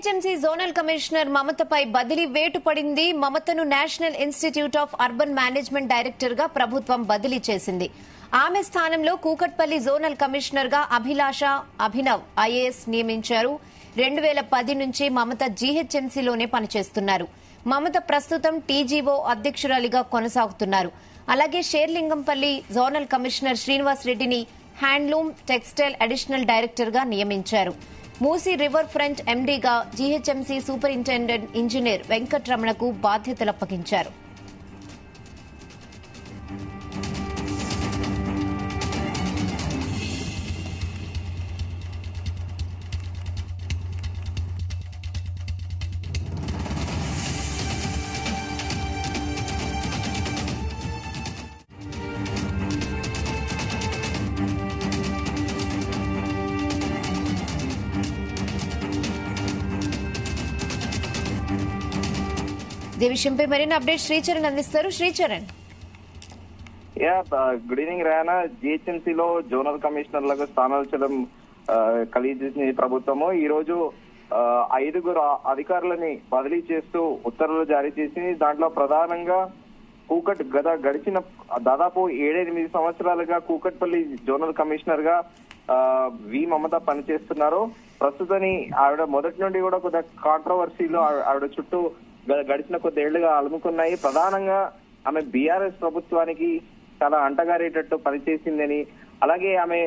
GHMC zonal commissioner మమతపై బదిలీ వేటు పడింది. మమతను national institute of urban management director గా ప్రభుత్వం బదిలీ చేసింది. ఆమె స్థానంలో కూకట్పల్లి జోనల్ కమిషనర్ గా అభినవ్ ఐఏఎస్ నియమించారు. 2010 నుంచి మమత జీహెచ్ఎంసీలోనే పనిచేస్తున్నారు. మమత ప్రస్తుతం టీజీఓ అధ్యక్షురాలిగా కొనసాగుతున్నారు. అలాగే షేర్లింగంపల్లి జోనల్ కమిషనర్ శ్రీనివాస్ రెడ్డిని హ్యాండ్లూమ్ టెక్స్టైల్ అడిషనల్ డైరెక్టర్ గా నియమించారు. మూసీ రివర్ ఫ్రంట్ ఎండీగా జీహెచ్ఎంసీ సూపరింటెండెంట్ ఇంజనీర్ వెంకట్రమణకు బాధ్యతలు అప్పగించారు. ఈ విషయంపై మరిన్ని అప్డేట్ శ్రీచరణ్ అందిస్తారు. Sricharan, good evening Rana. జిహెచ్ఎంసీలో జోనల్ కమిషనర్లకు స్థానాలు కలిగించిన ప్రభుత్వము ఈ రోజు 5 అధికారులని బదిలీ చేస్తూ ఉత్తర్వులు జారీ చేసింది. దాంట్లో ప్రధానంగా గడిచిన దాదాపు 7-8 సంవత్సరాలుగా కూకట్పల్లి జోనల్ కమిషనర్ గా వి మమత పనిచేస్తున్నారు. ప్రస్తుతాన్ని ఆవిడ మొదటి నుండి కూడా కొద్దిగా కాంట్రవర్సీలో ఆవిడ చుట్టూ గడిచిన కొద్దేళ్లుగా అలుముకున్నాయి. ప్రధానంగా ఆమె బీఆర్ఎస్ ప్రభుత్వానికి చాలా అంటగారేటట్టు పనిచేసిందని, అలాగే ఆమె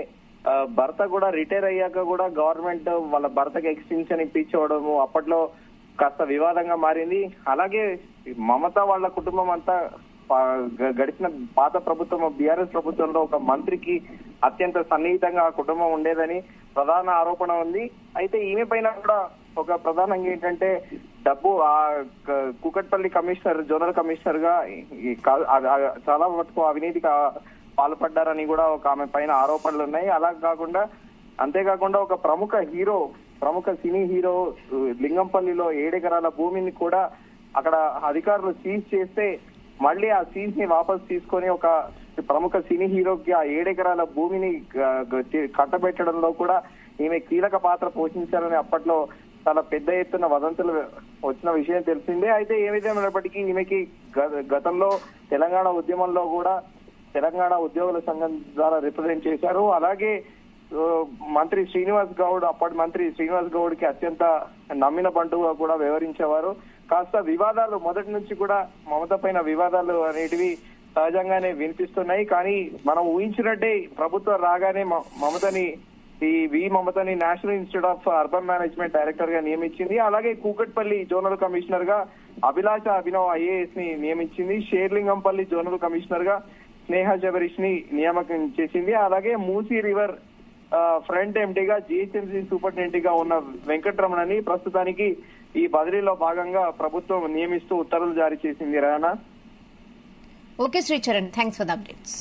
భర్త కూడా రిటైర్ అయ్యాక కూడా గవర్నమెంట్ వాళ్ళ భర్తకి ఎక్స్టెన్షన్ ఇప్పించవడము అప్పట్లో కాస్త వివాదంగా మారింది. అలాగే మమత వాళ్ళ కుటుంబం అంతా గడిచిన పాత ప్రభుత్వం బీఆర్ఎస్ ప్రభుత్వంలో ఒక మంత్రికి అత్యంత సన్నిహితంగా ఆ కుటుంబం ఉండేదని ప్రధాన ఆరోపణ ఉంది. అయితే ఈమె పైన కూడా ఒక ప్రధానంగా ఏంటంటే డబ్బు ఆ కూకట్పల్లి కమిషనర్ జోనల్ కమిషనర్ గా చాలా మటుకు అవినీతికి పాల్పడ్డారని కూడా ఒక ఆమె పైన ఆరోపణలు ఉన్నాయి. అలా కాకుండా అంతేకాకుండా ఒక ప్రముఖ సినీ హీరో లింగంపల్లిలో 7 ఎకరాల భూమిని కూడా అక్కడ అధికారులు సీజ్ చేస్తే మళ్ళీ ఆ సీజ్ ని వాపస్ తీసుకొని ఒక ప్రముఖ సినీ హీరోకి ఆ 7 ఎకరాల భూమిని కట్టబెట్టడంలో కూడా ఈమె కీలక పాత్ర పోషించారని అప్పట్లో చాలా పెద్ద ఎత్తున వదంతులు వచ్చిన విషయం తెలిసిందే. అయితే ఏమైనప్పటికీ ఈమెకి గతంలో తెలంగాణ ఉద్యమంలో కూడా తెలంగాణ ఉద్యోగుల సంఘం ద్వారా రిప్రజెంట్ చేశారు. అలాగే అప్పటి మంత్రి శ్రీనివాస్ గౌడ్ కి అత్యంత నమ్మిన బంటుగా కూడా వ్యవహరించేవారు. కాస్త వివాదాలు మొదటి నుంచి కూడా మమత పైన వివాదాలు అనేటివి సహజంగానే వినిపిస్తున్నాయి. కానీ మనం ఊహించినట్టే ప్రభుత్వం రాగానే మమతని national institute of urban management director గా నియమించింది. అలాగే కూకట్పల్లి జోనల్ కమిషనర్ గా అభినవ్ ఐఏఎస్ ని నియమించింది. షేర్లింగంపల్లి జోనల్ కమిషనర్ గా స్నేహ జబరీష్ ని నియామకం చేసింది. అలాగే మూసీ రివర్ ఫ్రంట్ ఎండీగా జీహెచ్ఎంసీ సూపరింటెండెంట్ గా ఉన్న వెంకట్రమణని ప్రస్తుతానికి ఈ బదిలీలో భాగంగా ప్రభుత్వం నియమిస్తూ ఉత్తర్వులు జారీ చేసింది. రానా. Okay Sricharan, thanks for the updates.